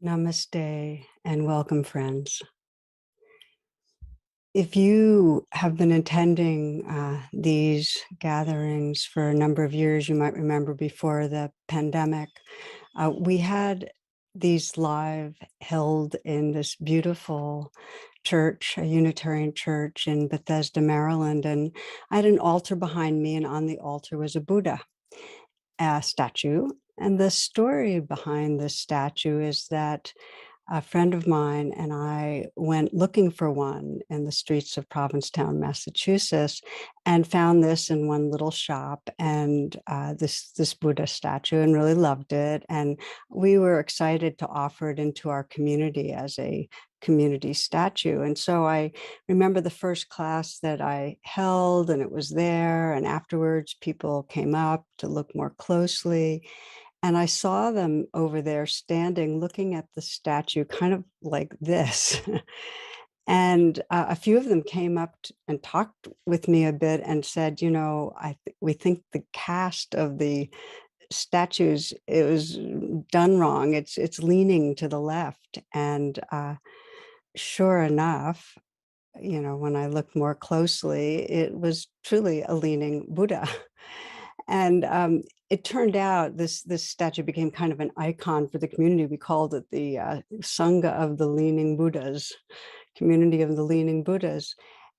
Namaste and welcome, friends. If you have been attending these gatherings for a number of years, you might remember before the pandemic, we had these live held in this beautiful church, a Unitarian church in Bethesda, Maryland. And I had an altar behind me, and on the altar was a Buddha statue. And the story behind this statue is that a friend of mine and I went looking for one in the streets of Provincetown, Massachusetts, and found this in one little shop and this Buddha statue, and really loved it. And we were excited to offer it into our community as a community statue. And so I remember the first class that I held, and it was there. And afterwards, people came up to look more closely. And I saw them over there standing, looking at the statue, kind of like this. And a few of them came up and talked with me a bit and said, we think the cast of the statues, it was done wrong. It's leaning to the left. And sure enough, when I looked more closely, it was truly a leaning Buddha. And it turned out this statue became kind of an icon for the community. We called it the Sangha of the Leaning Buddhas, community of the Leaning Buddhas.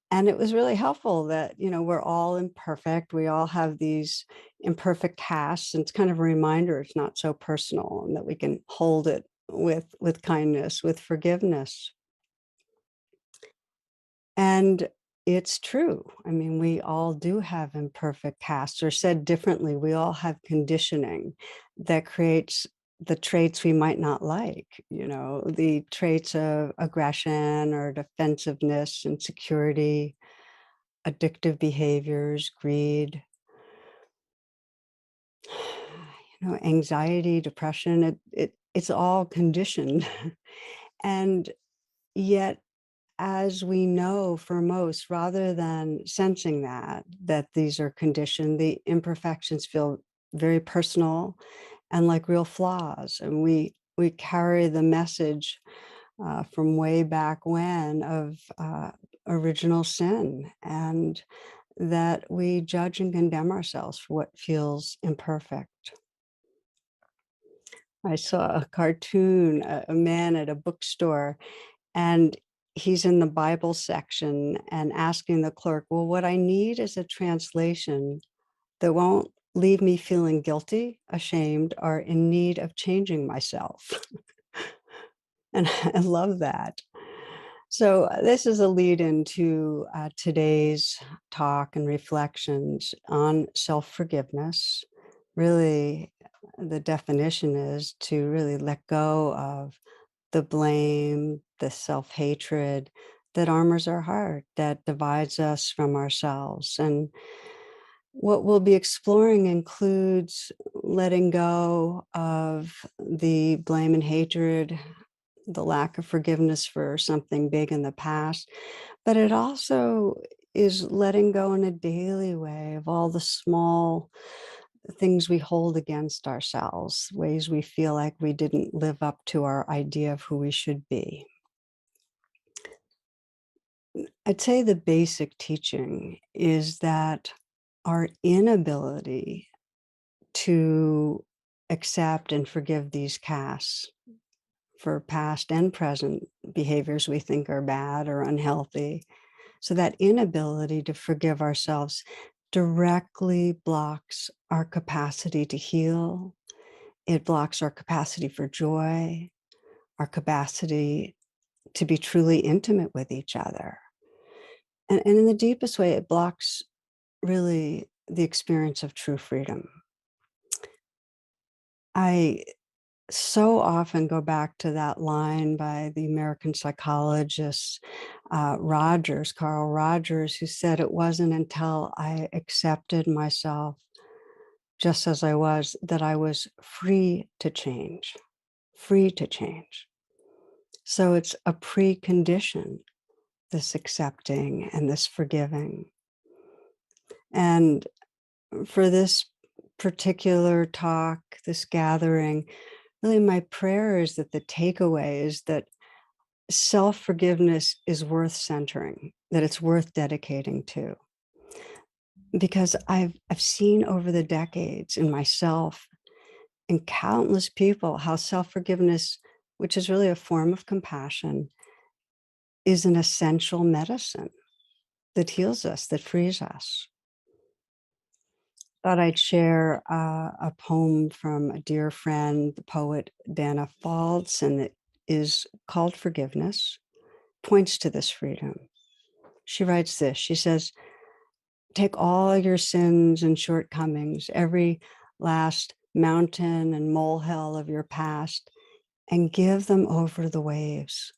And it was really helpful that, we're all imperfect. We all have these imperfect casts. And it's kind of a reminder it's not so personal, and that we can hold it with kindness, with forgiveness. And it's true. I mean, we all do have imperfect casts, or said differently, we all have conditioning that creates the traits we might not like, the traits of aggression or defensiveness, insecurity, addictive behaviors, greed, anxiety, depression. It's all conditioned. And yet, as we know, for most, rather than sensing that these are conditioned, the imperfections feel very personal and like real flaws. And we carry the message from way back when of original sin, and that we judge and condemn ourselves for what feels imperfect. I saw a cartoon, a man at a bookstore, and he's in the Bible section and asking the clerk, well, what I need is a translation that won't leave me feeling guilty, ashamed, or in need of changing myself. And I love that. So this is a lead into today's talk and reflections on self-forgiveness. Really, the definition is to really let go of the blame, the self-hatred that armors our heart, that divides us from ourselves. And what we'll be exploring includes letting go of the blame and hatred, the lack of forgiveness for something big in the past, but it also is letting go in a daily way of all the small things we hold against ourselves, ways we feel like we didn't live up to our idea of who we should be. I'd say the basic teaching is that our inability to accept and forgive these casts for past and present behaviors we think are bad or unhealthy. So that inability to forgive ourselves directly blocks our capacity to heal. It blocks our capacity for joy, our capacity to be truly intimate with each other. And in the deepest way, it blocks really the experience of true freedom. I so often go back to that line by the American psychologist Carl Rogers, who said, it wasn't until I accepted myself just as I was that I was free to change, free to change. So it's a precondition, this accepting and this forgiving. And for this particular talk, this gathering, really my prayer is that the takeaway is that self-forgiveness is worth centering, that it's worth dedicating to. Because I've seen over the decades in myself and countless people how self-forgiveness, which is really a form of compassion, is an essential medicine that heals us, that frees us. Thought I'd share a poem from a dear friend, the poet Dana Faltz, and it is called Forgiveness, points to this freedom. She writes this. She says, take all your sins and shortcomings, every last mountain and molehill of your past, and give them over the waves.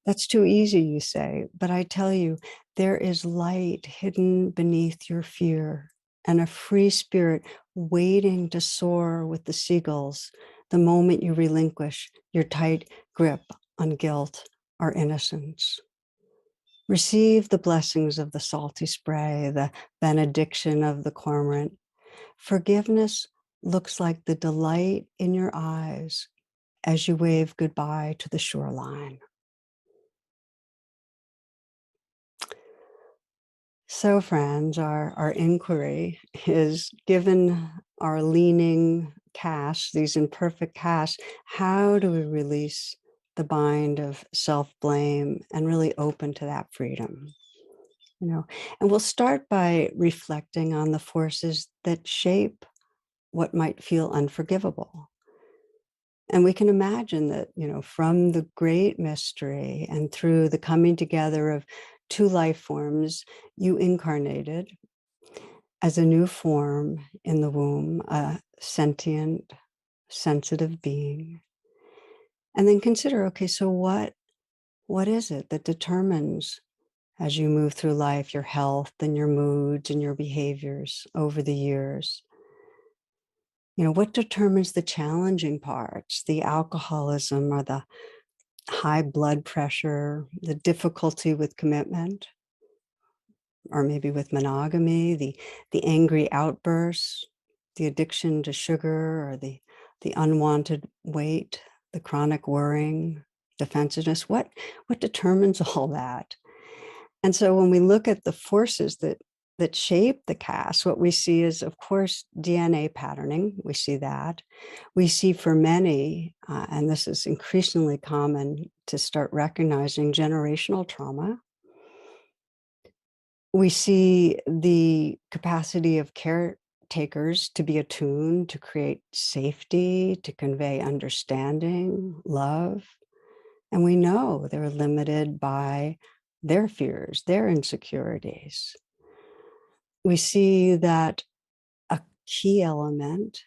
That's too easy, you say, but I tell you, there is light hidden beneath your fear and a free spirit waiting to soar with the seagulls the moment you relinquish your tight grip on guilt or innocence. Receive the blessings of the salty spray, the benediction of the cormorant. Forgiveness looks like the delight in your eyes as you wave goodbye to the shoreline. So, friends, our inquiry is given our leaning casts, these imperfect casts, how do we release the bind of self-blame and really open to that freedom? You know, and we'll start by reflecting on the forces that shape what might feel unforgivable. And we can imagine that, from the great mystery and through the coming together of two life forms, you incarnated as a new form in the womb, a sentient, sensitive being. And then consider, okay, so what is it that determines as you move through life, your health and your moods and your behaviors over the years? What determines the challenging parts, the alcoholism or the high blood pressure, the difficulty with commitment, or maybe with monogamy, the angry outbursts, the addiction to sugar, or the unwanted weight, the chronic worrying, defensiveness? What determines all that? And so when we look at the forces that shape the cast, what we see is, of course, DNA patterning. We see that. We see for many, and this is increasingly common to start recognizing, generational trauma. We see the capacity of caretakers to be attuned, to create safety, to convey understanding, love. And we know they're limited by their fears, their insecurities. We see that a key element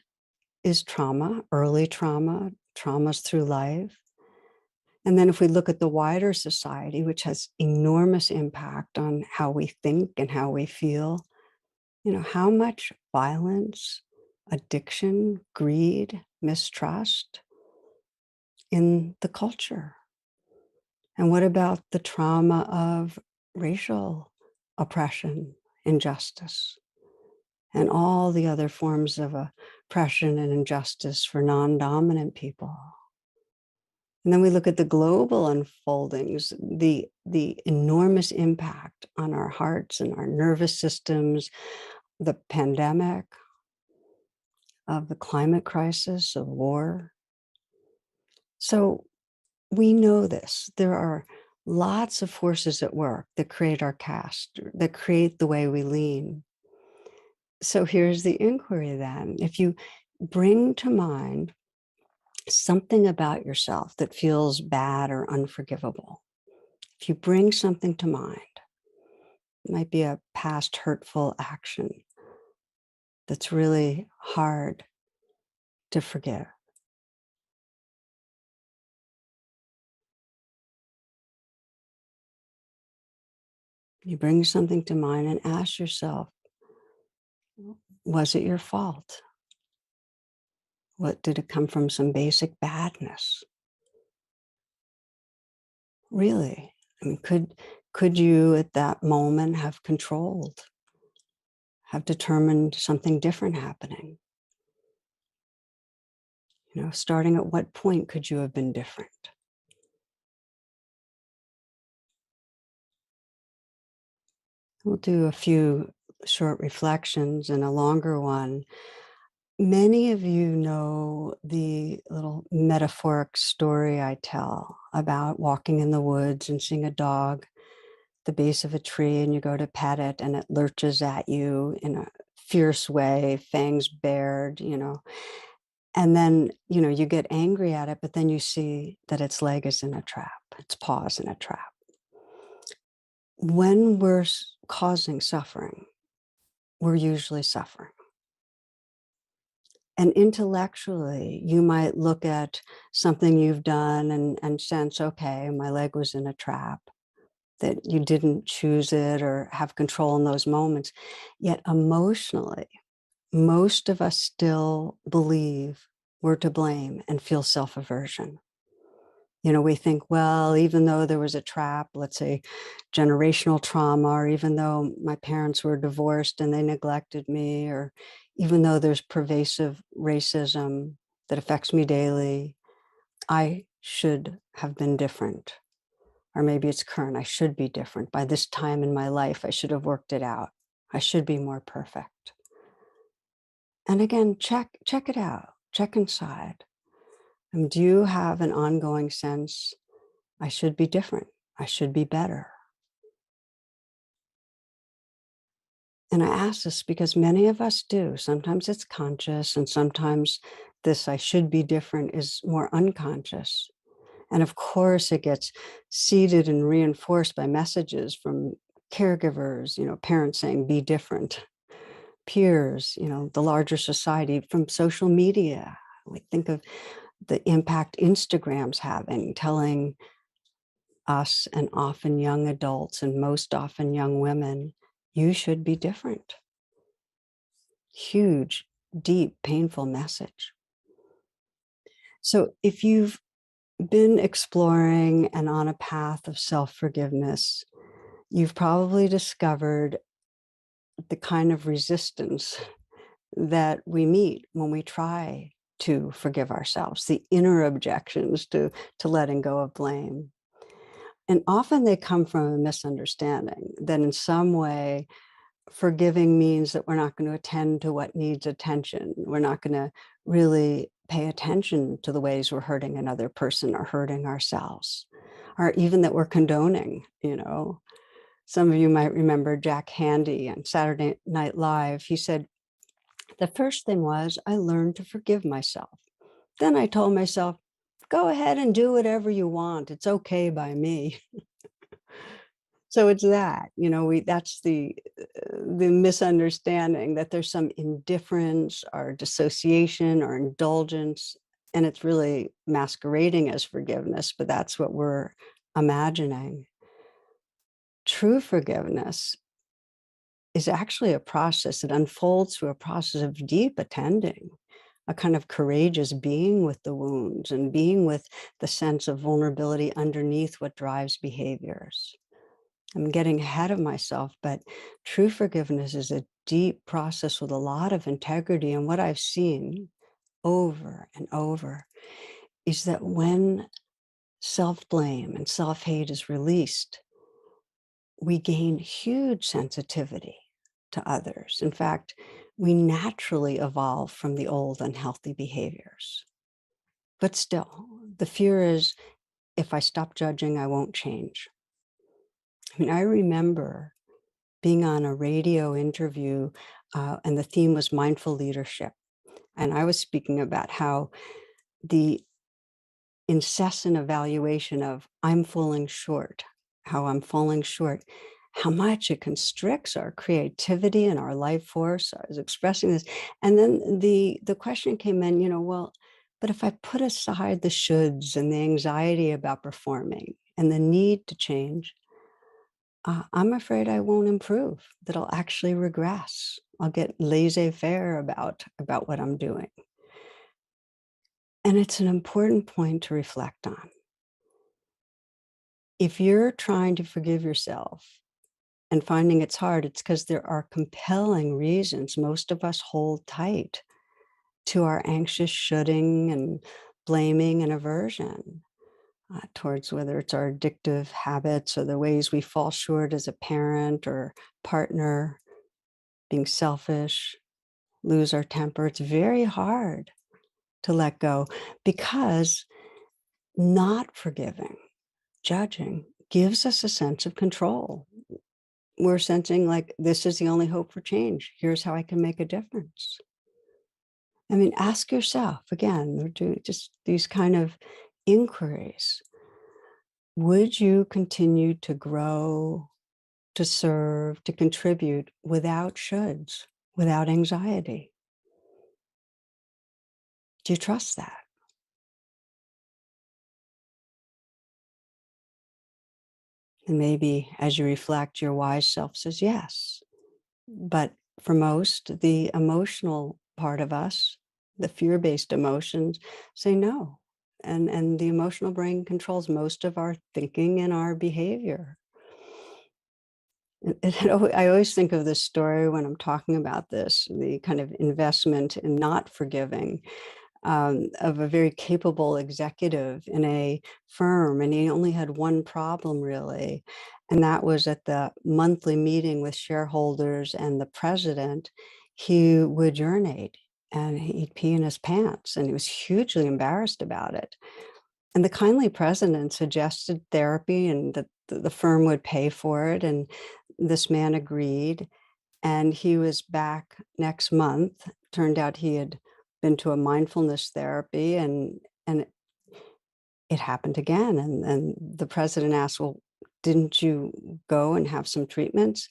is trauma, early trauma, traumas through life. And then if we look at the wider society, which has enormous impact on how we think and how we feel, how much violence, addiction, greed, mistrust in the culture? And what about the trauma of racial oppression, injustice, and all the other forms of oppression and injustice for non-dominant people? And then we look at the global unfoldings, the enormous impact on our hearts and our nervous systems, the pandemic, of the climate crisis, of war. So we know this. There are lots of forces at work that create our cast, that create the way we lean. So here's the inquiry then. If you bring to mind something about yourself that feels bad or unforgivable, if you bring something to mind, it might be a past hurtful action that's really hard to forgive. You bring something to mind and ask yourself, was it your fault? What did it come from? Some basic badness? Really? I mean, could you at that moment have controlled, have determined something different happening? Starting at what point could you have been different? We'll do a few short reflections and a longer one. Many of you know the little metaphoric story I tell about walking in the woods and seeing a dog at the base of a tree, and you go to pet it and it lurches at you in a fierce way, fangs bared. And then, you get angry at it, but then you see that its leg is in a trap, its paws in a trap. When we're causing suffering, we're usually suffering. And intellectually, you might look at something you've done and sense, okay, my leg was in a trap, that you didn't choose it or have control in those moments. Yet emotionally, most of us still believe we're to blame and feel self aversion. We think, well, even though there was a trap, let's say generational trauma, or even though my parents were divorced and they neglected me, or even though there's pervasive racism that affects me daily, I should have been different. Or maybe it's current, I should be different. By this time in my life, I should have worked it out. I should be more perfect. And again, check it out. Check inside. Do you have an ongoing sense I should be different. I should be better. And I ask this because many of us do. Sometimes it's conscious, and sometimes this I should be different is more unconscious. And of course, it gets seeded and reinforced by messages from caregivers, parents saying, be different, peers, the larger society, from social media. We think of the impact Instagram's having, telling us, and often young adults and most often young women, you should be different. Huge, deep, painful message. So if you've been exploring and on a path of self-forgiveness, you've probably discovered the kind of resistance that we meet when we try to forgive ourselves, the inner objections to letting go of blame. And often they come from a misunderstanding that in some way forgiving means that we're not going to attend to what needs attention. We're not going to really pay attention to the ways we're hurting another person or hurting ourselves, or even that we're condoning. Some of you might remember Jack Handy on Saturday Night Live. He said, the first thing was I learned to forgive myself. Then I told myself, go ahead and do whatever you want. It's okay by me. So it's that, that's the misunderstanding that there's some indifference or dissociation or indulgence, and it's really masquerading as forgiveness, but that's what we're imagining. True forgiveness is actually a process that unfolds through a process of deep attending, a kind of courageous being with the wounds and being with the sense of vulnerability underneath what drives behaviors. I'm getting ahead of myself, but true forgiveness is a deep process with a lot of integrity. And what I've seen over and over is that when self-blame and self-hate is released, we gain huge sensitivity to others. In fact, we naturally evolve from the old unhealthy behaviors. But still, the fear is if I stop judging, I won't change. I remember being on a radio interview, and the theme was mindful leadership. And I was speaking about how the incessant evaluation of I'm falling short, how I'm falling short, how much it constricts our creativity and our life force. I was expressing this. And then the question came in, well, but if I put aside the shoulds and the anxiety about performing and the need to change, I'm afraid I won't improve, that I'll actually regress. I'll get laissez-faire about what I'm doing. And it's an important point to reflect on. If you're trying to forgive yourself and finding it's hard, it's because there are compelling reasons most of us hold tight to our anxious shoulding and blaming and aversion towards whether it's our addictive habits or the ways we fall short as a parent or partner, being selfish, lose our temper. It's very hard to let go because not forgiving, judging gives us a sense of control. We're sensing like this is the only hope for change. Here's how I can make a difference. I mean, ask yourself again, we're doing just these kind of inquiries. Would you continue to grow, to serve, to contribute without shoulds, without anxiety? Do you trust that? And maybe as you reflect, your wise self says yes. But for most, the emotional part of us, the fear-based emotions, say no. And the emotional brain controls most of our thinking and our behavior. I always think of this story when I'm talking about this, the kind of investment in not forgiving of a very capable executive in a firm. And he only had one problem really. And that was at the monthly meeting with shareholders and the president, he would urinate and he'd pee in his pants. And he was hugely embarrassed about it. And the kindly president suggested therapy and that the firm would pay for it. And this man agreed. And he was back next month. Turned out he had been to a mindfulness therapy and it happened again. And the president asked, well, didn't you go and have some treatments?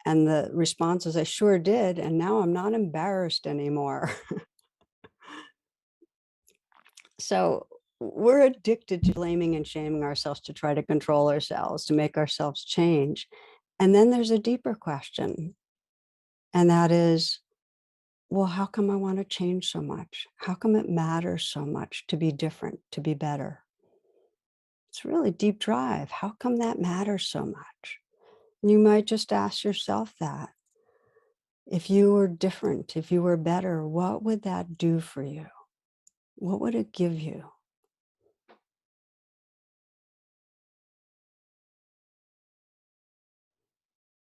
And the response was, I sure did. And now I'm not embarrassed anymore. So we're addicted to blaming and shaming ourselves to try to control ourselves, to make ourselves change. And then there's a deeper question. And that is, well, how come I want to change so much? How come it matters so much to be different, to be better? It's really deep drive. How come that matters so much? You might just ask yourself that. If you were different, if you were better, what would that do for you? What would it give you?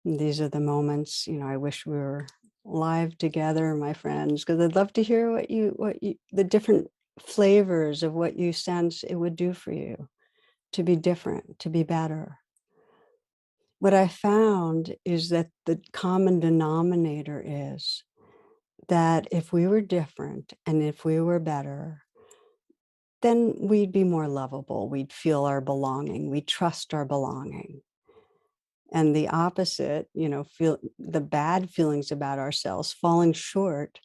And these are the moments, I wish we were live together, my friends, because I'd love to hear the different flavors of what you sense it would do for you to be different, to be better. What I found is that the common denominator is that if we were different and if we were better, then we'd be more lovable. We'd feel our belonging. We'd trust our belonging. And the opposite, feel the bad feelings about ourselves, falling short,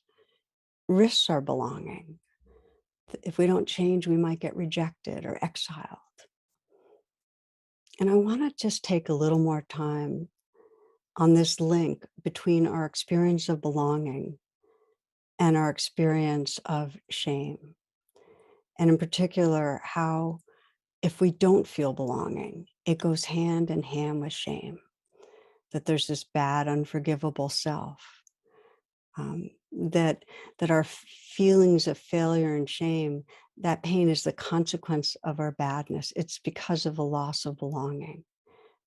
risks our belonging. If we don't change, we might get rejected or exiled. And I want to just take a little more time on this link between our experience of belonging and our experience of shame. And in particular, how if we don't feel belonging, it goes hand in hand with shame, that there's this bad, unforgivable self, that our feelings of failure and shame, that pain is the consequence of our badness. It's because of the loss of belonging.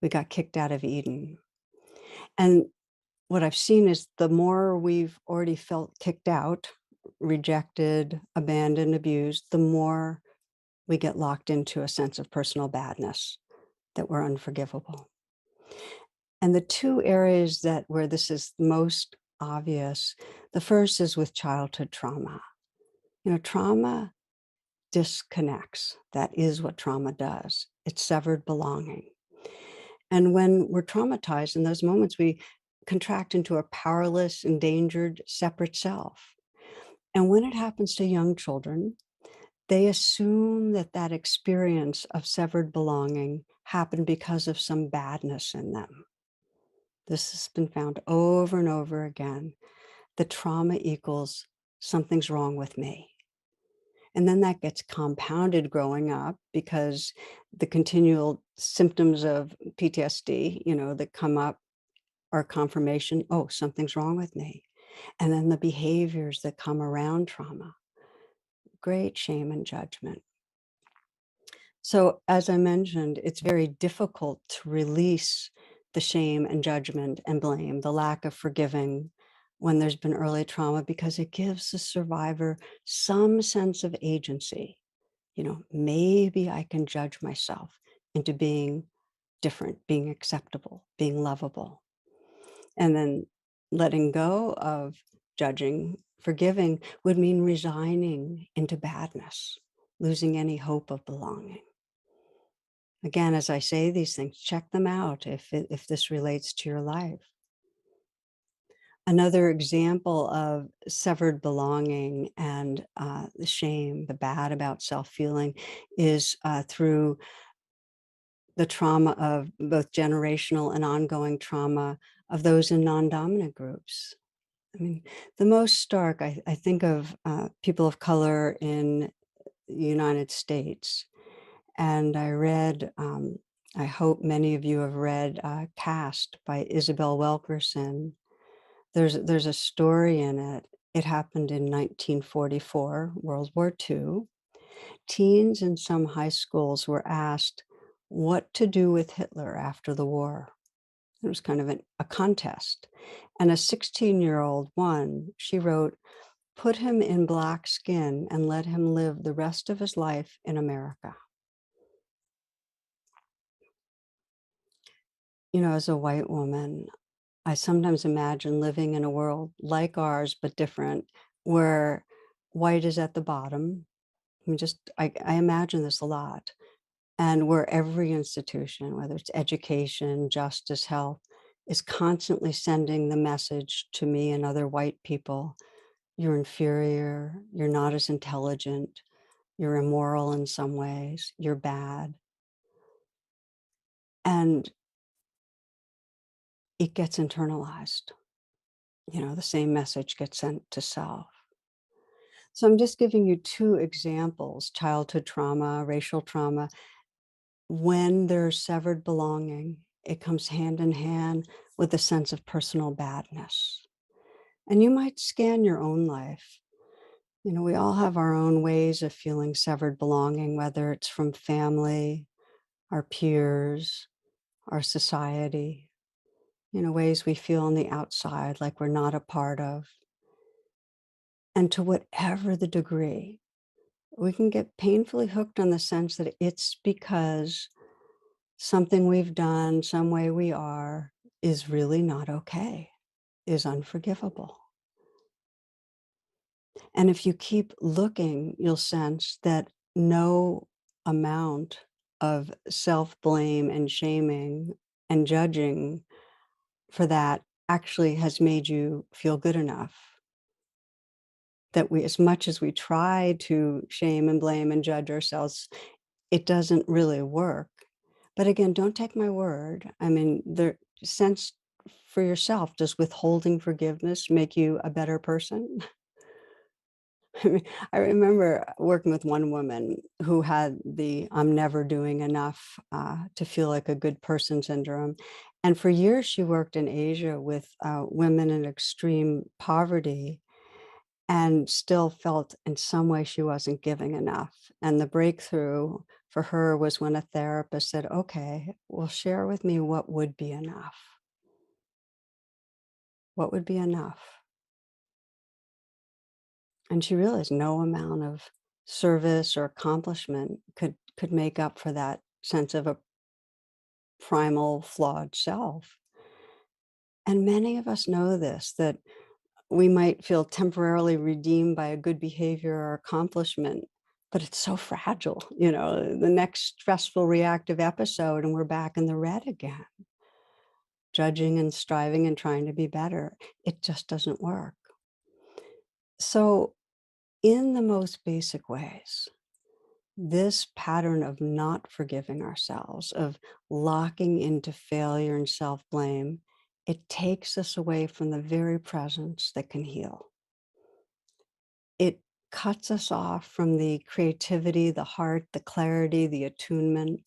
We got kicked out of Eden. And what I've seen is the more we've already felt kicked out, rejected, abandoned, abused, the more we get locked into a sense of personal badness, that we're unforgivable. And the two areas where this is most obvious, the first is with childhood trauma. Trauma disconnects. That is what trauma does. It's severed belonging. And when we're traumatized in those moments, we contract into a powerless, endangered, separate self. And when it happens to young children, they assume that experience of severed belonging happened because of some badness in them. This has been found over and over again. The trauma equals something's wrong with me. And then that gets compounded growing up because the continual symptoms of PTSD, that come up are confirmation, oh, something's wrong with me. And then the behaviors that come around trauma, great shame and judgment. So, as I mentioned, it's very difficult to release the shame and judgment and blame, the lack of forgiving when there's been early trauma, because it gives the survivor some sense of agency. Maybe I can judge myself into being different, being acceptable, being lovable. And then letting go of judging, forgiving would mean resigning into badness, losing any hope of belonging. Again, as I say these things, check them out if this relates to your life. Another example of severed belonging and the shame, the bad about self-feeling, is through the trauma of both generational and ongoing trauma of those in non-dominant groups. I mean, the most stark, I think of people of color in the United States. And I read, I hope many of you have read Caste by Isabel Wilkerson. There's a story in it. It happened in 1944, World War II. Teens in some high schools were asked what to do with Hitler after the war. It was kind of a contest. And a 16-year-old won. She wrote, "Put him in black skin and let him live the rest of his life in America." As a white woman, I sometimes imagine living in a world like ours, but different, where white is at the bottom. I imagine this a lot. And where every institution, whether it's education, justice, health, is constantly sending the message to me and other white people: you're inferior, you're not as intelligent, you're immoral in some ways, you're bad. And it gets internalized. The same message gets sent to self. So I'm just giving you two examples: childhood trauma, racial trauma. When there's severed belonging, it comes hand in hand with a sense of personal badness. And you might scan your own life. We all have our own ways of feeling severed belonging, whether it's from family, our peers, our society, ways we feel on the outside, like we're not a part of. And to whatever the degree, we can get painfully hooked on the sense that it's because something we've done, some way we are, is really not okay, is unforgivable. And if you keep looking, you'll sense that no amount of self-blame and shaming and judging for that actually has made you feel good enough. That we, as much as we try to shame and blame and judge ourselves, it doesn't really work. But again, don't take my word. I mean, the sense for yourself, does withholding forgiveness make you a better person? I mean, I remember working with one woman who had the "I'm never doing enough to feel like a good person" syndrome. And for years, she worked in Asia with women in extreme poverty and still felt in some way she wasn't giving enough. And the breakthrough for her was when a therapist said, "Okay, well, share with me what would be enough. What would be enough?" And she realized no amount of service or accomplishment could make up for that sense of a primal flawed self. And many of us know this, that we might feel temporarily redeemed by a good behavior or accomplishment, but it's so fragile. The next stressful reactive episode and we're back in the red again, judging and striving and trying to be better. It just doesn't work. So in the most basic ways, this pattern of not forgiving ourselves, of locking into failure and self-blame, it takes us away from the very presence that can heal. It cuts us off from the creativity, the heart, the clarity, the attunement.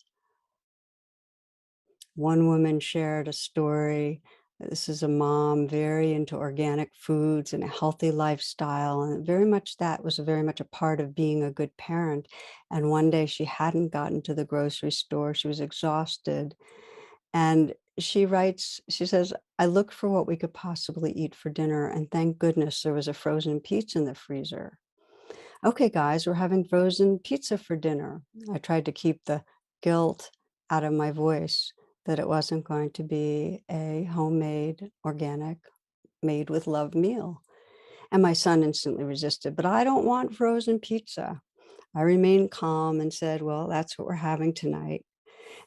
One woman shared a story This is a mom very into organic foods and a healthy lifestyle, and very much that was very much a part of being a good parent. And one day she hadn't gotten to the grocery store. She was exhausted. And she writes, she says, I looked for what we could possibly eat for dinner, and thank goodness there was a frozen pizza in the freezer. Okay, guys, we're having frozen pizza for dinner. I tried to keep the guilt out of my voice that it wasn't going to be a homemade, organic, made with love meal. And my son instantly resisted, but I don't want frozen pizza. I remained calm and said, well, that's what we're having tonight.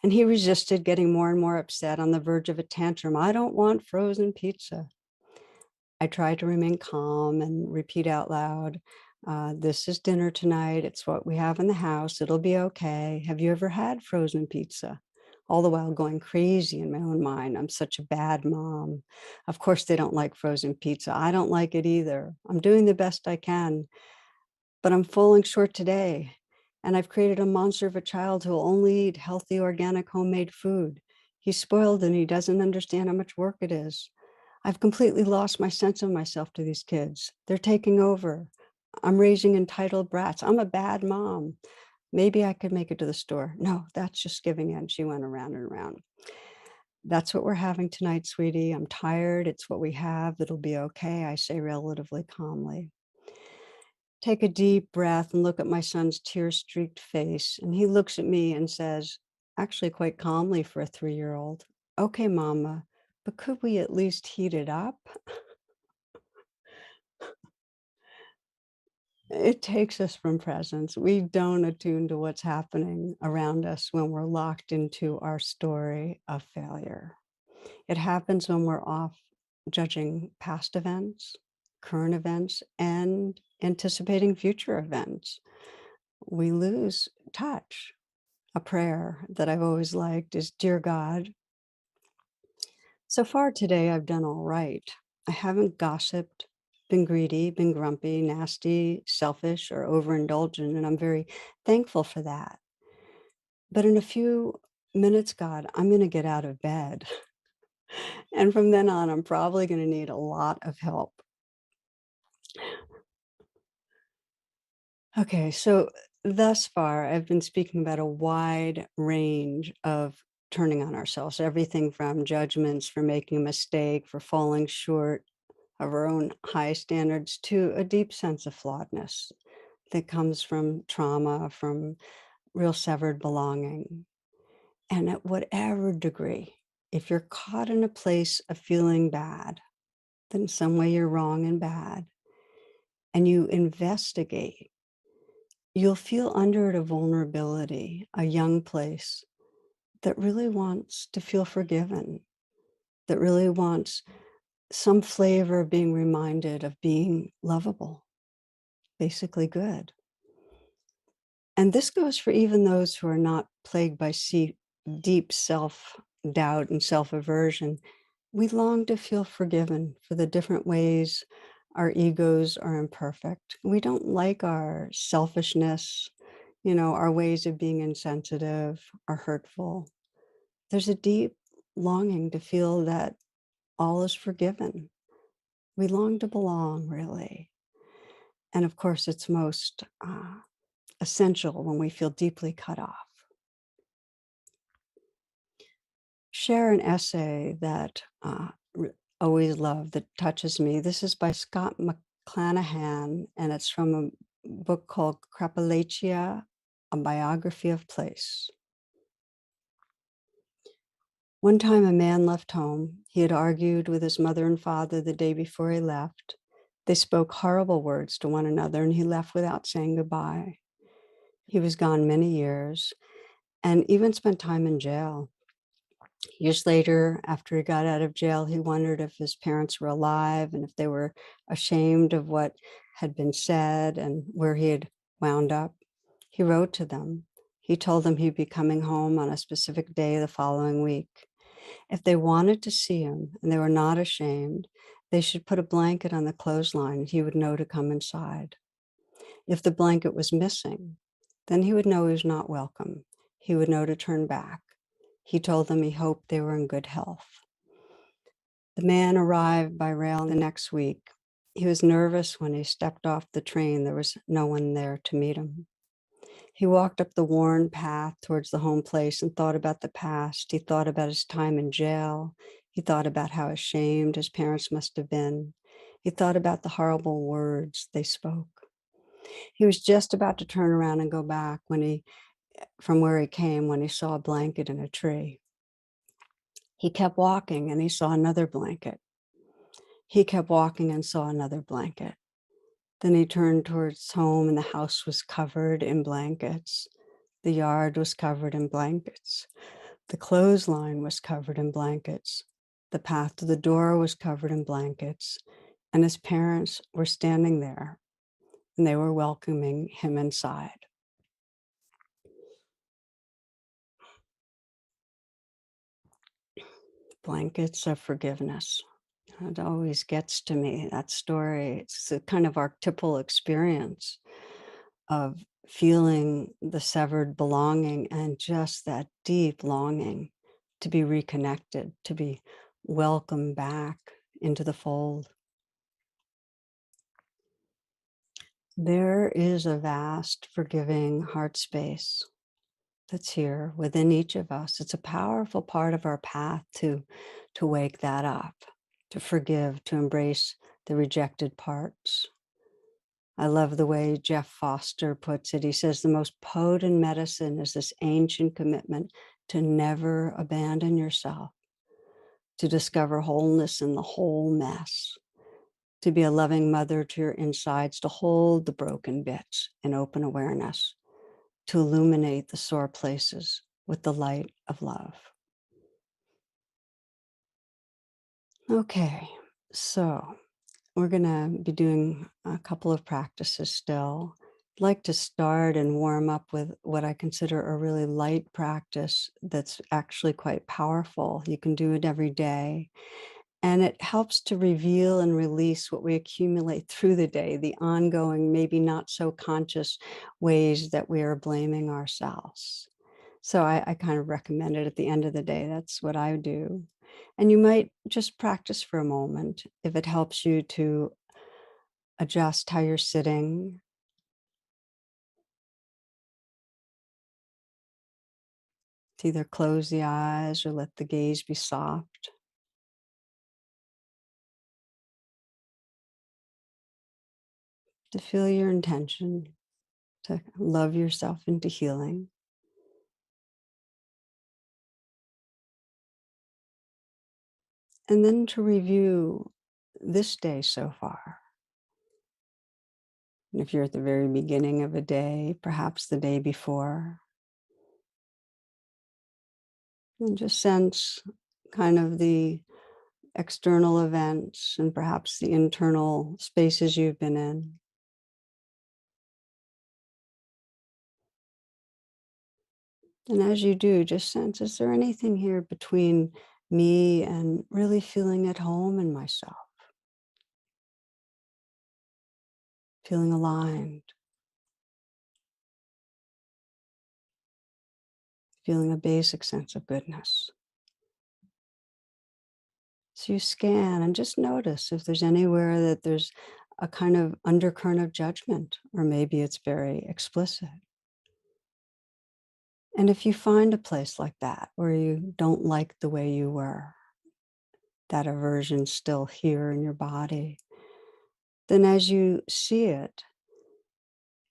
And he resisted, getting more and more upset on the verge of a tantrum. I don't want frozen pizza. I tried to remain calm and repeat out loud, this is dinner tonight. It's what we have in the house. It'll be okay. Have you ever had frozen pizza? All the while going crazy in my own mind. I'm such a bad mom. Of course, they don't like frozen pizza. I don't like it either. I'm doing the best I can, but I'm falling short today. And I've created a monster of a child who will only eat healthy, organic, homemade food. He's spoiled and he doesn't understand how much work it is. I've completely lost my sense of myself to these kids. They're taking over. I'm raising entitled brats. I'm a bad mom. Maybe I could make it to the store. No, that's just giving in. She went around and around. That's what we're having tonight, sweetie. I'm tired. It's what we have. It'll be okay, I say relatively calmly. Take a deep breath and look at my son's tear-streaked face. And he looks at me and says, actually quite calmly for a 3-year-old, okay, mama, but could we at least heat it up? It takes us from presence. We don't attune to what's happening around us when we're locked into our story of failure. It happens when we're off judging past events, current events, and anticipating future events. We lose touch. A prayer that I've always liked is, Dear God, so far today I've done all right. I haven't gossiped, been greedy, been grumpy, nasty, selfish, or overindulgent, and I'm very thankful for that. But in a few minutes, God, I'm going to get out of bed. And from then on, I'm probably going to need a lot of help. Okay, so thus far, I've been speaking about a wide range of turning on ourselves, everything from judgments for making a mistake, for falling short of our own high standards, to a deep sense of flawedness that comes from trauma, from real severed belonging. And at whatever degree, if you're caught in a place of feeling bad, then in some way you're wrong and bad, and you investigate, you'll feel under it a vulnerability, a young place that really wants to feel forgiven, that really wants some flavor of being reminded of being lovable, basically good. And this goes for even those who are not plagued by deep self-doubt and self-aversion. We long to feel forgiven for the different ways our egos are imperfect. We don't like our selfishness, our ways of being insensitive or hurtful. There's a deep longing to feel that all is forgiven. We long to belong, really. And of course, it's most essential when we feel deeply cut off. Share an essay that always love, that touches me. This is by Scott McClanahan, and it's from a book called Crapulacea, A Biography of Place. One time a man left home. He had argued with his mother and father the day before he left. They spoke horrible words to one another, and he left without saying goodbye. He was gone many years and even spent time in jail. Years later, after he got out of jail, he wondered if his parents were alive and if they were ashamed of what had been said and where he had wound up. He wrote to them. He told them he'd be coming home on a specific day the following week. If they wanted to see him and they were not ashamed, they should put a blanket on the clothesline and he would know to come inside. If the blanket was missing, then he would know he was not welcome. He would know to turn back. He told them he hoped they were in good health. The man arrived by rail the next week. He was nervous when he stepped off the train. There was no one there to meet him. He walked up the worn path towards the home place and thought about the past. He thought about his time in jail. He thought about how ashamed his parents must have been. He thought about the horrible words they spoke. He was just about to turn around and go back from where he came when he saw a blanket in a tree. He kept walking and he saw another blanket. He kept walking and saw another blanket. Then he turned towards home and the house was covered in blankets. The yard was covered in blankets. The clothesline was covered in blankets. The path to the door was covered in blankets. And his parents were standing there and they were welcoming him inside. Blankets of forgiveness. It always gets to me, that story. It's a kind of archetypal experience of feeling the severed belonging and just that deep longing to be reconnected, to be welcomed back into the fold. There is a vast, forgiving heart space that's here within each of us. It's a powerful part of our path to wake that up, to forgive, to embrace the rejected parts. I love the way Jeff Foster puts it. He says the most potent medicine is this ancient commitment to never abandon yourself, to discover wholeness in the whole mess, to be a loving mother to your insides, to hold the broken bits in open awareness, to illuminate the sore places with the light of love. Okay, so we're going to be doing a couple of practices still. I'd like to start and warm up with what I consider a really light practice that's actually quite powerful. You can do it every day. And it helps to reveal and release what we accumulate through the day, the ongoing, maybe not so conscious ways that we are blaming ourselves. So I kind of recommend it at the end of the day. That's what I do. And you might just practice for a moment if it helps you to adjust how you're sitting, to either close the eyes or let the gaze be soft, to feel your intention, to love yourself into healing. And then to review this day so far. And if you're at the very beginning of a day, perhaps the day before, and just sense kind of the external events and perhaps the internal spaces you've been in. And as you do, just sense, is there anything here between me and really feeling at home in myself, feeling aligned, feeling a basic sense of goodness? So you scan and just notice if there's anywhere that there's a kind of undercurrent of judgment, or maybe it's very explicit. And if you find a place like that where you don't like the way you were, that aversion's still here in your body, then as you see it,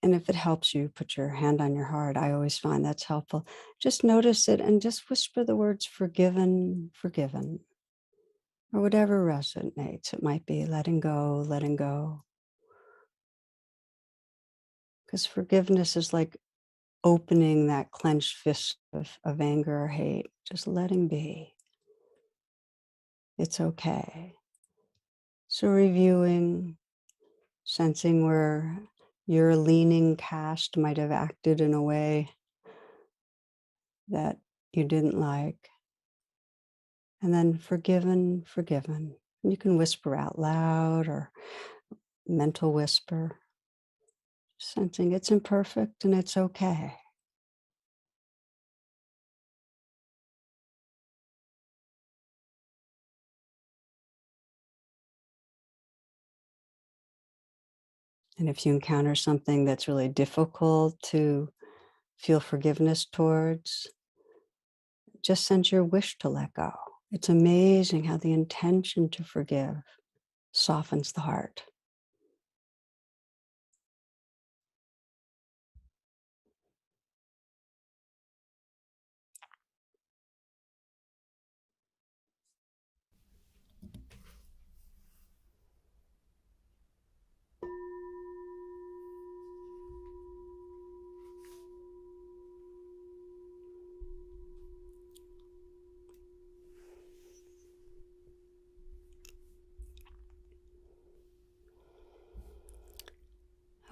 and if it helps you put your hand on your heart, I always find that's helpful. Just notice it and just whisper the words forgiven, forgiven, or whatever resonates. It might be letting go, letting go. Because forgiveness is like opening that clenched fist of anger or hate, just letting be. It's okay. So reviewing, sensing where your leaning cast might have acted in a way that you didn't like. And then forgiven, forgiven. You can whisper out loud or mental whisper, sensing it's imperfect and it's okay. And if you encounter something that's really difficult to feel forgiveness towards, just send your wish to let go. It's amazing how the intention to forgive softens the heart.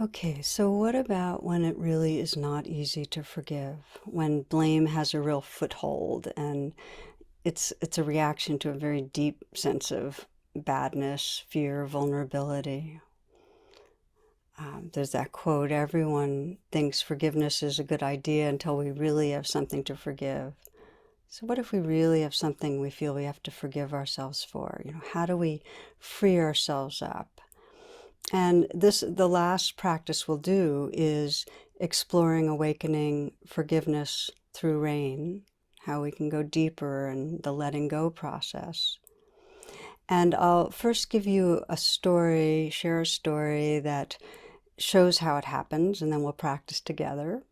Okay, so what about when it really is not easy to forgive? When blame has a real foothold and it's a reaction to a very deep sense of badness, fear, vulnerability. There's that quote, everyone thinks forgiveness is a good idea until we really have something to forgive. So what if we really have something we feel we have to forgive ourselves for? How do we free ourselves up? And the last practice we'll do is exploring awakening forgiveness through rain, how we can go deeper in the letting go process. And I'll first give you a story, share a story that shows how it happens, and then we'll practice together.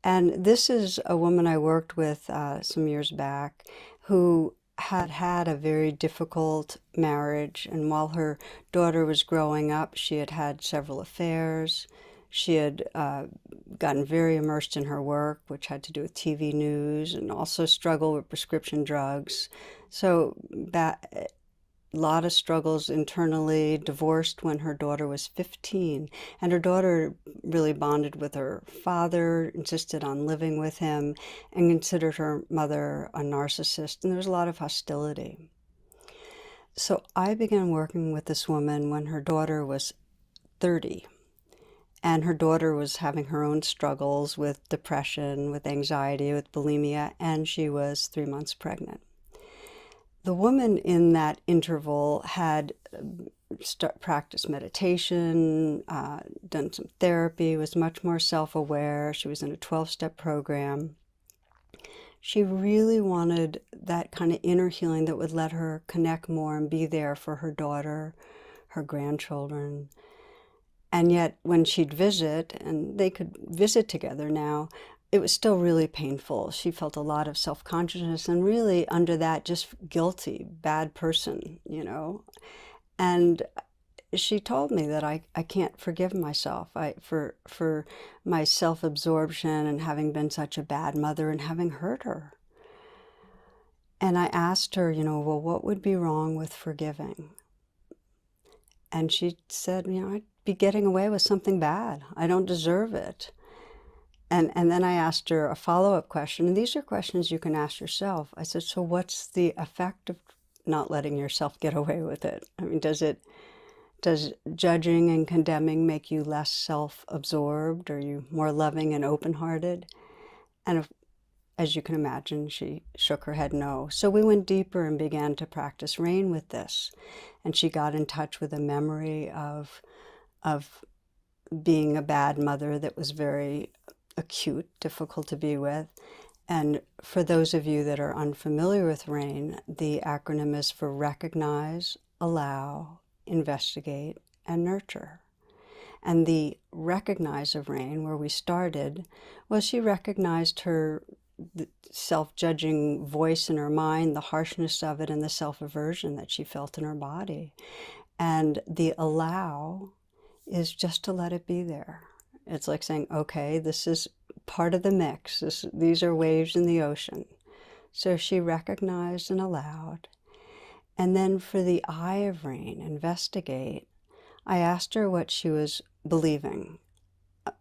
And this is a woman I worked with some years back who had had a very difficult marriage. And while her daughter was growing up, she had had several affairs. She had gotten very immersed in her work, which had to do with TV news, and also struggled with prescription drugs. So lot of struggles internally, divorced when her daughter was 15. And her daughter really bonded with her father, insisted on living with him, and considered her mother a narcissist. And there was a lot of hostility. So I began working with this woman when her daughter was 30. And her daughter was having her own struggles with depression, with anxiety, with bulimia, and she was 3 months pregnant. The woman in that interval had practiced meditation, done some therapy, was much more self-aware. She was in a 12-step program. She really wanted that kind of inner healing that would let her connect more and be there for her daughter, her grandchildren. And yet when she'd visit, and they could visit together now, it was still really painful. She felt a lot of self-consciousness and really under that just guilty, bad person. And she told me that I can't forgive myself for my self-absorption and having been such a bad mother and having hurt her. And I asked her, well, what would be wrong with forgiving? And she said, I'd be getting away with something bad. I don't deserve it. And then I asked her a follow-up question, and these are questions you can ask yourself. I said, so what's the effect of not letting yourself get away with it? I mean, does judging and condemning make you less self-absorbed? Are you more loving and open-hearted? And as you can imagine, she shook her head no. So we went deeper and began to practice rain with this. And she got in touch with a memory of being a bad mother that was very acute, difficult to be with. And for those of you that are unfamiliar with RAIN, the acronym is for recognize, allow, investigate, and nurture. And the recognize of RAIN, where we started, was she recognized her self-judging voice in her mind, the harshness of it, and the self-aversion that she felt in her body. And the allow is just to let it be there. It's like saying, okay, this is part of the mix. These are waves in the ocean. So she recognized and allowed. And then for the I of RAIN, investigate, I asked her what she was believing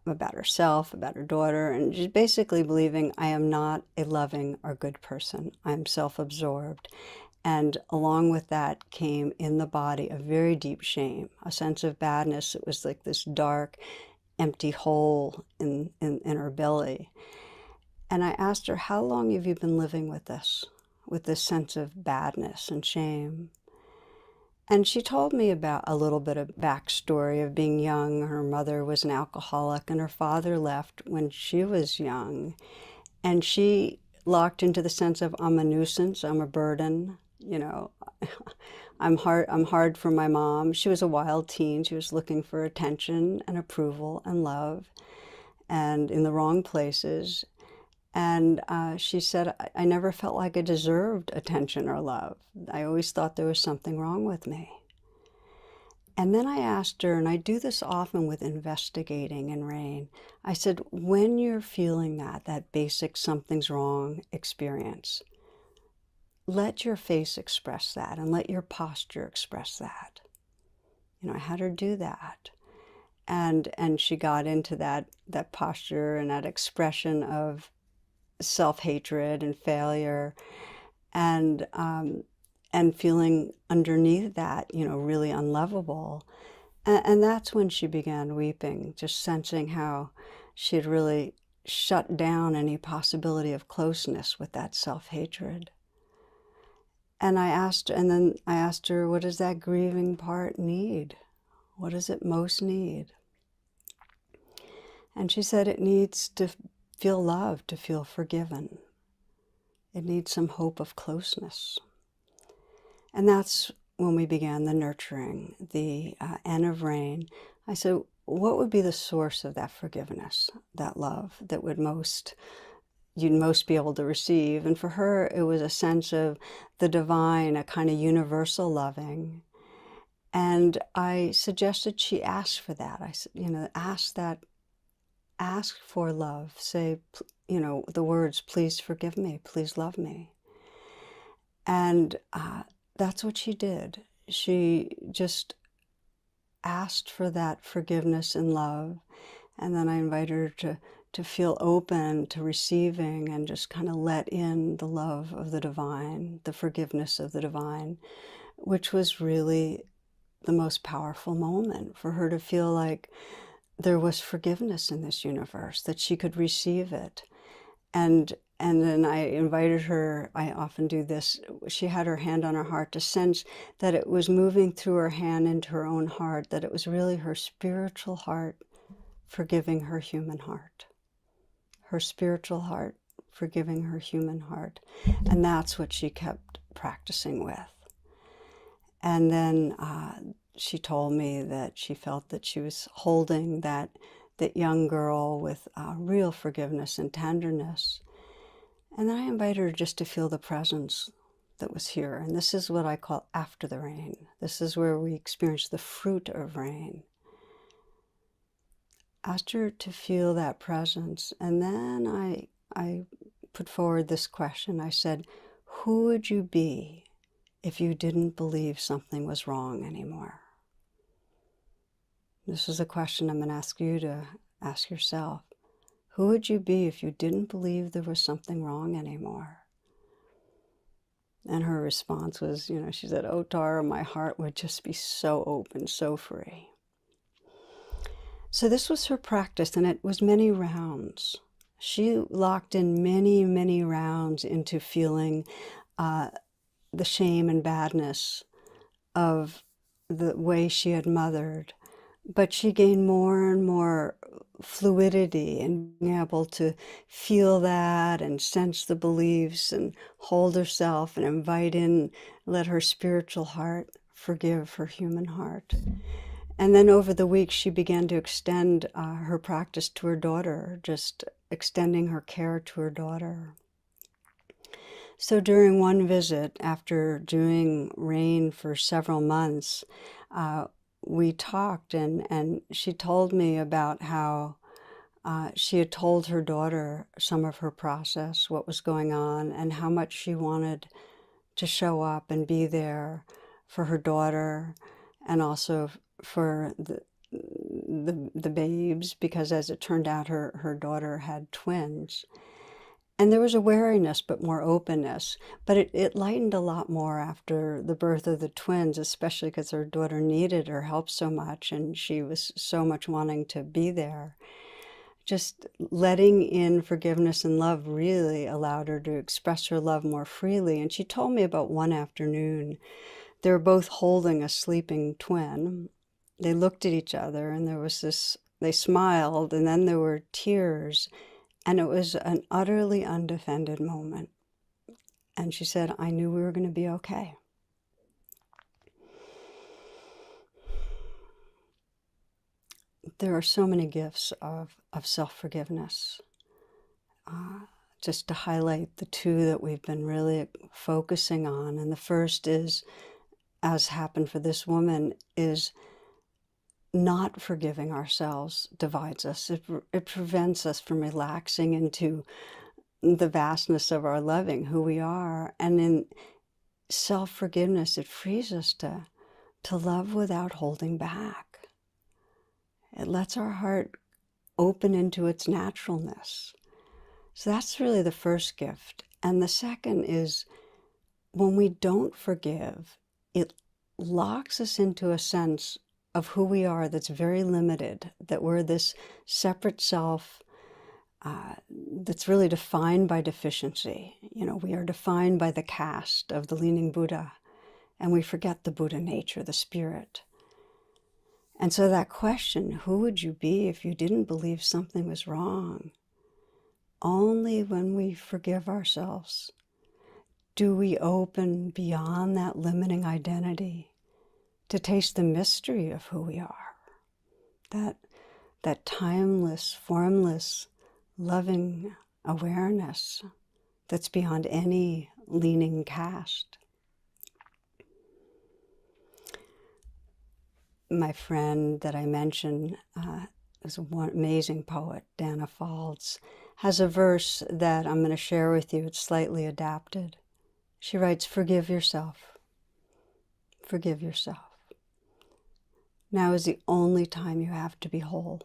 about herself, about her daughter, and she's basically believing, I am not a loving or good person. I'm self-absorbed. And along with that came in the body a very deep shame, a sense of badness. It was like this dark, empty hole in her belly. And I asked her, how long have you been living with this sense of badness and shame? And she told me about a little bit of backstory of being young. Her mother was an alcoholic and her father left when she was young. And she locked into the sense of I'm a nuisance, I'm a burden, you know, I'm hard for my mom. She was a wild teen. She was looking for attention and approval and love and in the wrong places. And she said, I never felt like I deserved attention or love. I always thought there was something wrong with me. And then I asked her, and I do this often with investigating in rain, I said, when you're feeling that basic something's wrong experience, let your face express that and let your posture express that. You know, I had her do that. And she got into that posture and that expression of self-hatred and failure and feeling underneath that, you know, really unlovable. And that's when she began weeping, just sensing how she had really shut down any possibility of closeness with that self-hatred. And then I asked her, what does that grieving part need? What does it most need? And she said it needs to feel loved, to feel forgiven. It needs some hope of closeness. And that's when we began the nurturing, the N of rain. I said, what would be the source of that forgiveness, that love that you'd most be able to receive? And for her, it was a sense of the divine, a kind of universal loving. And I suggested she ask for that. I said, you know, ask for love. Say, you know, the words, please forgive me, please love me. And that's what she did. She just asked for that forgiveness and love. And then I invited her to feel open to receiving and just kind of let in the love of the divine, the forgiveness of the divine, which was really the most powerful moment for her to feel like there was forgiveness in this universe, that she could receive it. And then I invited her, I often do this, she had her hand on her heart to sense that it was moving through her hand into her own heart, that it was really her spiritual heart forgiving her human heart. Her spiritual heart forgiving her human heart. And that's what she kept practicing with. And then she told me that she felt that she was holding that young girl with real forgiveness and tenderness. And then I invited her just to feel the presence that was here. And this is what I call after the rain. This is where we experience the fruit of rain. Asked her to feel that presence. And then I put forward this question. I said, who would you be if you didn't believe something was wrong anymore? This is a question I'm going to ask you to ask yourself. Who would you be if you didn't believe there was something wrong anymore? And her response was, you know, she said, oh, Tara, my heart would just be so open, so free. So this was her practice, and it was many rounds. She locked in many, many rounds into feeling the shame and badness of the way she had mothered. But she gained more and more fluidity and being able to feel that and sense the beliefs and hold herself and invite in, let her spiritual heart forgive her human heart. And then over the weeks, she began to extend her practice to her daughter, just extending her care to her daughter. So during one visit, after doing rain for several months, we talked, and she told me about how she had told her daughter some of her process, what was going on, and how much she wanted to show up and be there for her daughter, and also for the babes, because as it turned out, her daughter had twins. And there was a wariness, but more openness. But it lightened a lot more after the birth of the twins, especially because her daughter needed her help so much, and she was so much wanting to be there. Just letting in forgiveness and love really allowed her to express her love more freely. And she told me about one afternoon They were both holding a sleeping twin. They looked at each other and there was this, they smiled, and then there were tears, and it was an utterly undefended moment. And she said, I knew we were going to be okay. There are so many gifts of self-forgiveness. Just to highlight the two that we've been really focusing on. And the first is, as happened for this woman, is not forgiving ourselves divides us. It prevents us from relaxing into the vastness of our loving, who we are. And in self-forgiveness, it frees us to love without holding back. It lets our heart open into its naturalness. So that's really the first gift. And the second is, when we don't forgive, it locks us into a sense of who we are that's very limited, that we're this separate self that's really defined by deficiency. You know, we are defined by the caste of the leaning Buddha, and we forget the Buddha nature, the spirit. And so that question, who would you be if you didn't believe something was wrong? Only when we forgive ourselves do we open beyond that limiting identity to taste the mystery of who we are. That timeless, formless, loving awareness that's beyond any leaning caste. My friend that I mentioned is one amazing poet, Dana Falds, has a verse that I'm going to share with you. It's slightly adapted. She writes, forgive yourself. Forgive yourself. Now is the only time you have to be whole.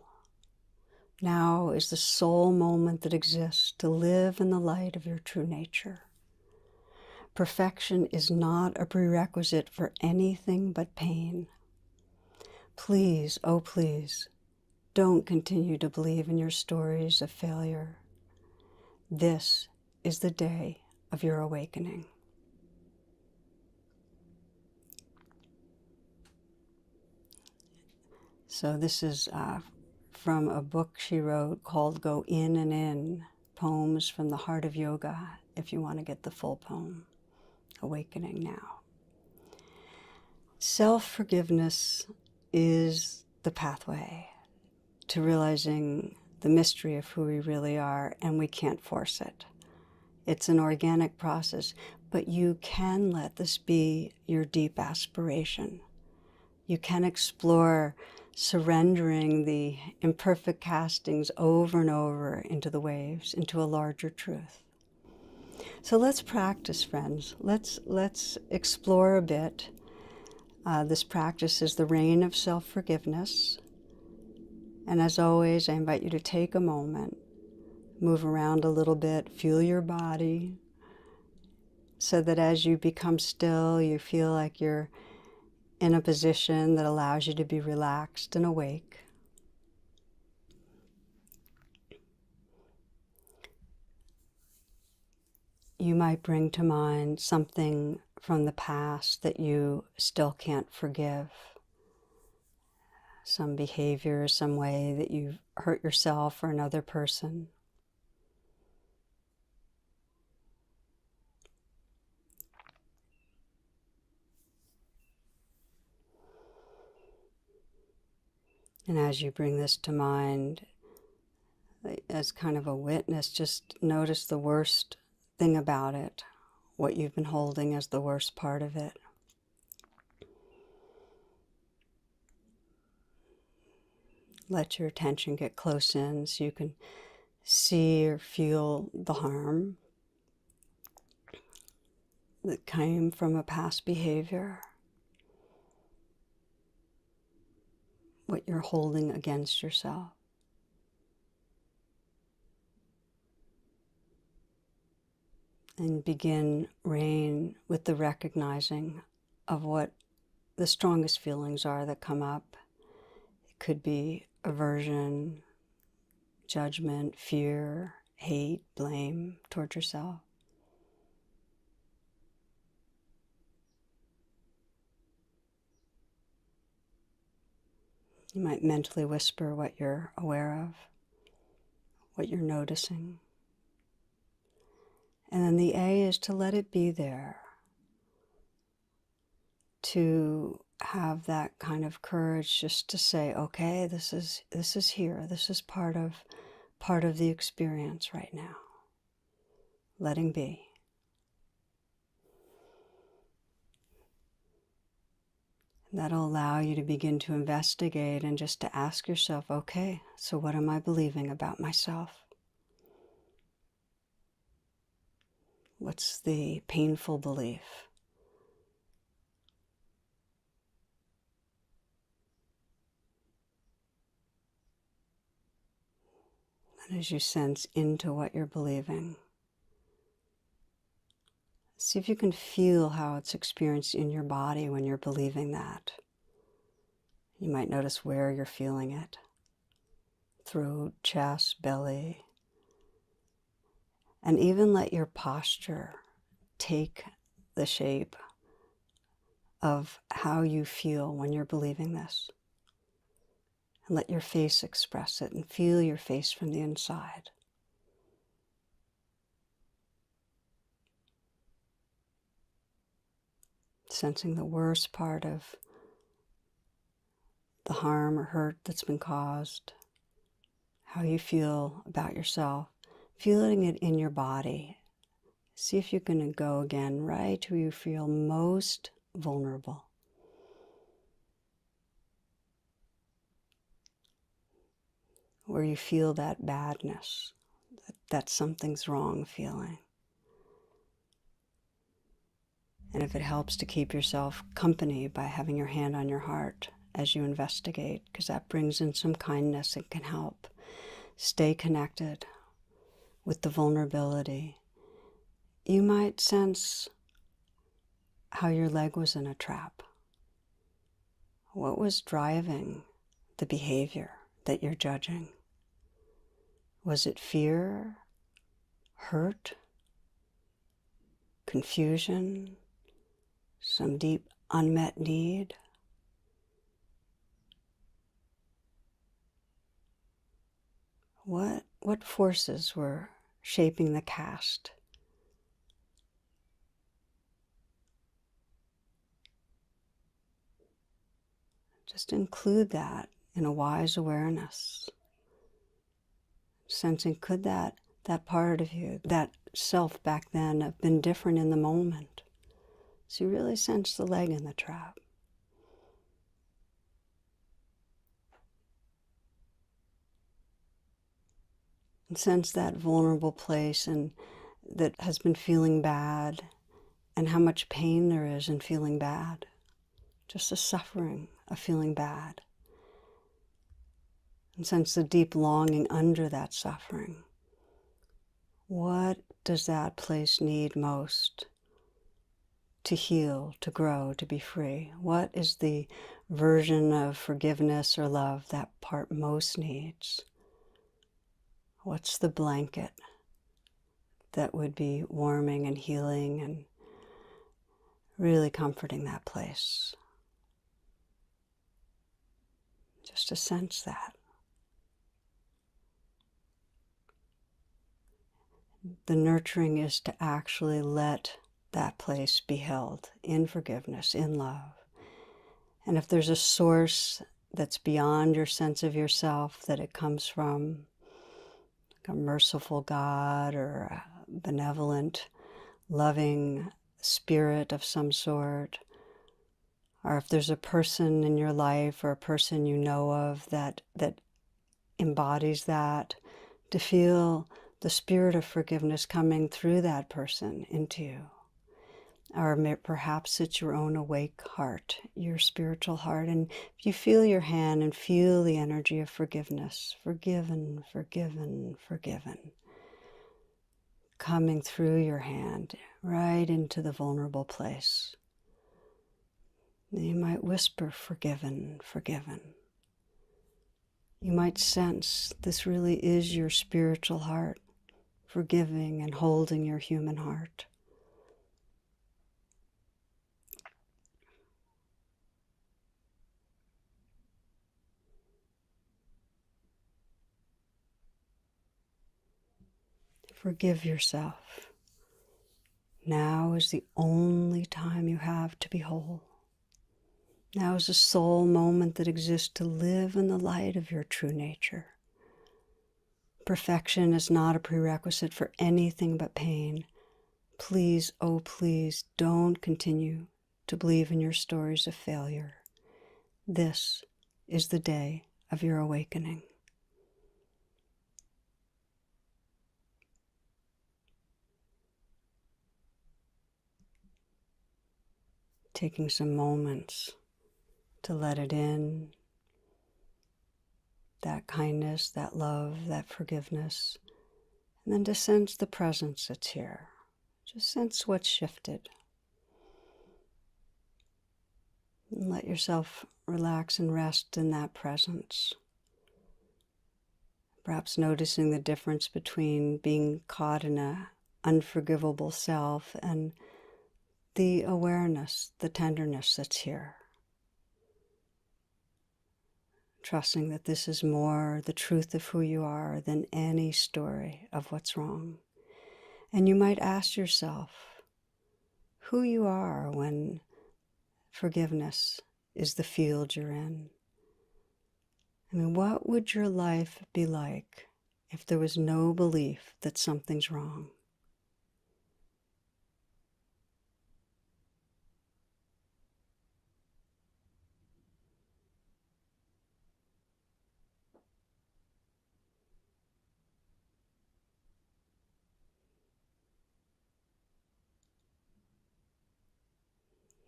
Now is the sole moment that exists to live in the light of your true nature. Perfection is not a prerequisite for anything but pain. Please, oh please, don't continue to believe in your stories of failure. This is the day of your awakening. So this is from a book she wrote called Go In and In, Poems from the Heart of Yoga, if you want to get the full poem, Awakening Now. Self-forgiveness is the pathway to realizing the mystery of who we really are, and we can't force it. It's an organic process, but you can let this be your deep aspiration. You can explore surrendering the imperfect castings over and over into the waves, into a larger truth. So let's practice, friends. Let's explore a bit. This practice is the rain of self-forgiveness. And as always, I invite you to take a moment, move around a little bit, feel your body, so that as you become still, you feel like you're in a position that allows you to be relaxed and awake. You might bring to mind something from the past that you still can't forgive. Some behavior, some way that you've hurt yourself or another person. And as you bring this to mind, as kind of a witness, just notice the worst thing about it, what you've been holding as the worst part of it. Let your attention get close in so you can see or feel the harm that came from a past behavior, what you're holding against yourself. And begin rain with the recognizing of what the strongest feelings are that come up. It could be aversion, judgment, fear, hate, blame toward yourself. You might mentally whisper what you're aware of, what you're noticing. And then the A is to let it be there, to have that kind of courage just to say, okay, this is here. This is part of the experience right now. Letting be. And that'll allow you to begin to investigate and just to ask yourself, okay, so what am I believing about myself? What's the painful belief? And as you sense into what you're believing, see if you can feel how it's experienced in your body when you're believing that. You might notice where you're feeling it. Throat, chest, belly. And even let your posture take the shape of how you feel when you're believing this. And let your face express it and feel your face from the inside. Sensing the worst part of the harm or hurt that's been caused, how you feel about yourself, feeling it in your body. See if you can go again right where you feel most vulnerable. Where you feel that badness, that something's wrong feeling. And if it helps to keep yourself company by having your hand on your heart as you investigate, because that brings in some kindness and can help stay connected with the vulnerability. You might sense how your leg was in a trap. What was driving the behavior that you're judging? Was it fear, hurt, confusion, some deep unmet need? What forces were shaping the cast? Just include that in a wise awareness. Sensing, could that part of you, that self back then, have been different in the moment? So you really sense the leg in the trap. And sense that vulnerable place and that has been feeling bad, and how much pain there is in feeling bad. Just the suffering of feeling bad. And sense the deep longing under that suffering. What does that place need most to heal, to grow, to be free? What is the version of forgiveness or love that part most needs? What's the blanket that would be warming and healing and really comforting that place? Just to sense that. The nurturing is to actually let that place be held in forgiveness, in love. And if there's a source that's beyond your sense of yourself, that it comes from, like a merciful God or a benevolent, loving spirit of some sort, or if there's a person in your life or a person you know of that embodies that, to feel the spirit of forgiveness coming through that person into you. Or perhaps it's your own awake heart, your spiritual heart, and if you feel your hand and feel the energy of forgiveness, forgiven, forgiven, forgiven, coming through your hand right into the vulnerable place. You might whisper, forgiven, forgiven. You might sense this really is your spiritual heart, forgiving and holding your human heart. Forgive yourself. Now is the only time you have to be whole. Now is the sole moment that exists to live in the light of your true nature. Perfection is not a prerequisite for anything but pain. Please, oh please, don't continue to believe in your stories of failure. This is the day of your awakening. Taking some moments to let it in, that kindness, that love, that forgiveness, and then to sense the presence that's here. Just sense what's shifted. And let yourself relax and rest in that presence. Perhaps noticing the difference between being caught in an unforgivable self and the awareness, the tenderness that's here. Trusting that this is more the truth of who you are than any story of what's wrong. And you might ask yourself who you are when forgiveness is the field you're in. I mean, what would your life be like if there was no belief that something's wrong?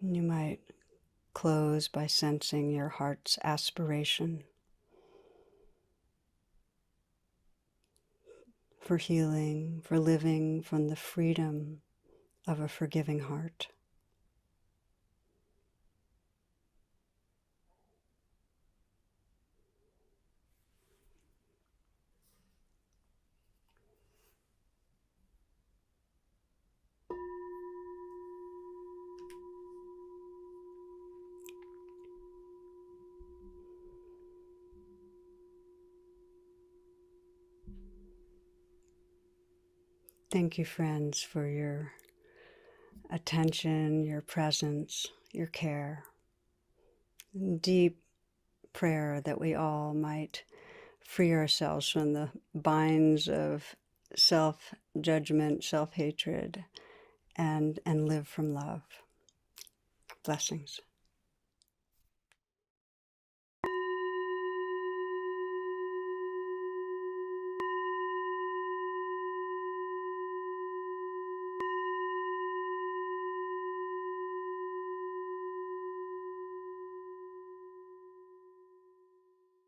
And you might close by sensing your heart's aspiration for healing, for living from the freedom of a forgiving heart. Thank you, friends, for your attention, your presence, your care. Deep prayer that we all might free ourselves from the binds of self-judgment, self-hatred, and live from love. Blessings.